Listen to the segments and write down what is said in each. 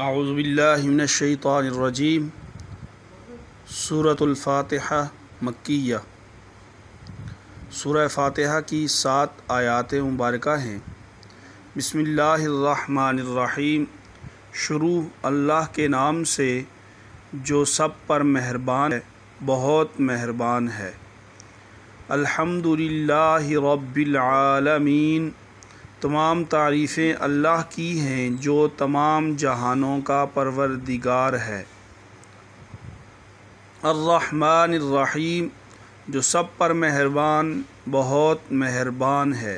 اعوذ باللہ من الشیطان الرجیم۔ سورۃ الفاتحہ مکیہ۔ سورہ فاتحہ کی 7 آیات مبارکہ ہیں۔ بسم اللہ الرحمن الرحیم۔ شروع اللہ کے نام سے جو سب پر مہربان ہے، بہت مہربان ہے۔ الحمد للہ رب العالمین۔ تمام تعریفیں اللہ کی ہیں جو تمام جہانوں کا پروردگار ہے۔ الرحمن الرحیم، جو سب پر مہربان، بہت مہربان ہے۔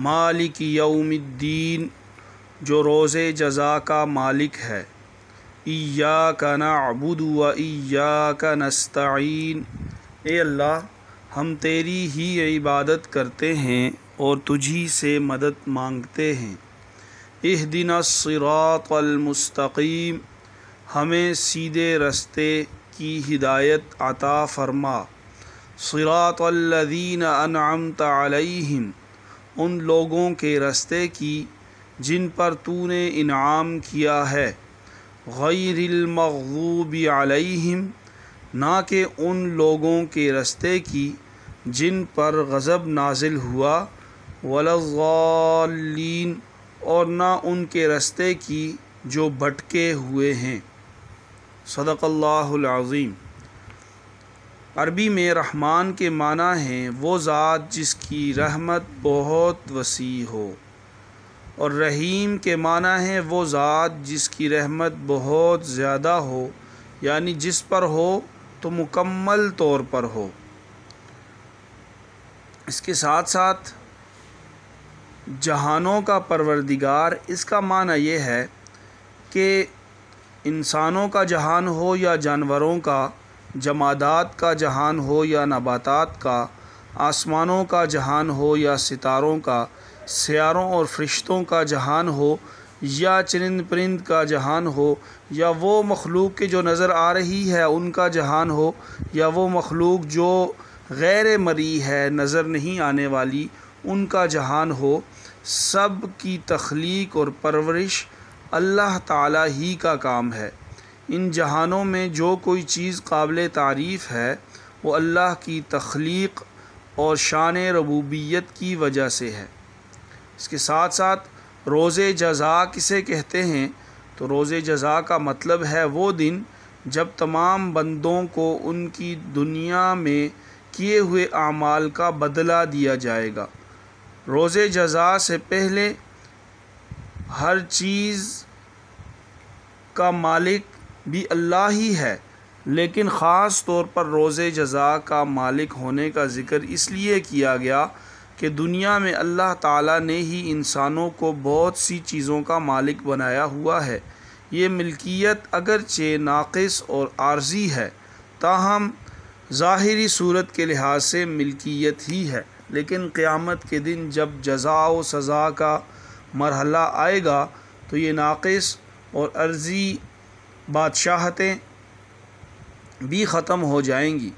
مالک یوم الدین، جو روز جزا کا مالک ہے۔ ایاک نعبد و ایاک نستعین، اے اللہ ہم تیری ہی عبادت کرتے ہیں اور تجھی سے مدد مانگتے ہیں۔ اہدنا الصراط المستقیم، ہمیں سیدھے رستے کی ہدایت عطا فرما۔ صراط الذین انعمت علیہم، ان لوگوں کے رستے کی جن پر تو نے انعام کیا ہے۔ غیر المغضوب علیہم، نہ کہ ان لوگوں کے رستے کی جن پر غضب نازل ہوا۔ ولا الضالین، اور نہ ان کے رستے کی جو بھٹکے ہوئے ہیں۔ صدق اللہ العظیم۔ عربی میں رحمان کے معنی ہیں وہ ذات جس کی رحمت بہت وسیع ہو، اور رحیم کے معنی ہیں وہ ذات جس کی رحمت بہت زیادہ ہو، یعنی جس پر ہو تو مکمل طور پر ہو۔ اس کے ساتھ ساتھ جہانوں کا پروردگار، اس کا معنی یہ ہے کہ انسانوں کا جہان ہو یا جانوروں کا، جمادات کا جہان ہو یا نباتات کا، آسمانوں کا جہان ہو یا ستاروں کا، سیاروں اور فرشتوں کا جہان ہو یا چرند پرند کا جہان ہو، یا وہ مخلوق کے جو نظر آ رہی ہے ان کا جہان ہو، یا وہ مخلوق جو غیر مرئی ہے، نظر نہیں آنے والی، ان کا جہان ہو، سب کی تخلیق اور پرورش اللہ تعالیٰ ہی کا کام ہے۔ ان جہانوں میں جو کوئی چیز قابل تعریف ہے وہ اللہ کی تخلیق اور شان ربوبیت کی وجہ سے ہے۔ اس کے ساتھ ساتھ روز جزا کسے کہتے ہیں تو روز جزا کا مطلب ہے وہ دن جب تمام بندوں کو ان کی دنیا میں کیے ہوئے اعمال کا بدلہ دیا جائے گا۔ روز جزا سے پہلے ہر چیز کا مالک بھی اللہ ہی ہے، لیکن خاص طور پر روز جزا کا مالک ہونے کا ذکر اس لیے کیا گیا کہ دنیا میں اللہ تعالیٰ نے ہی انسانوں کو بہت سی چیزوں کا مالک بنایا ہوا ہے۔ یہ ملکیت اگرچہ ناقص اور عارضی ہے، تاہم ظاہری صورت کے لحاظ سے ملکیت ہی ہے، لیکن قیامت کے دن جب جزا و سزا کا مرحلہ آئے گا تو یہ ناقص اور عارضی بادشاہتیں بھی ختم ہو جائیں گی،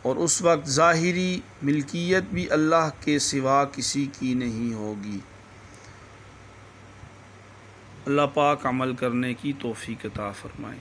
اور اس وقت ظاہری ملکیت بھی اللہ کے سوا کسی کی نہیں ہوگی۔ اللہ پاک عمل کرنے کی توفیق عطا فرمائے۔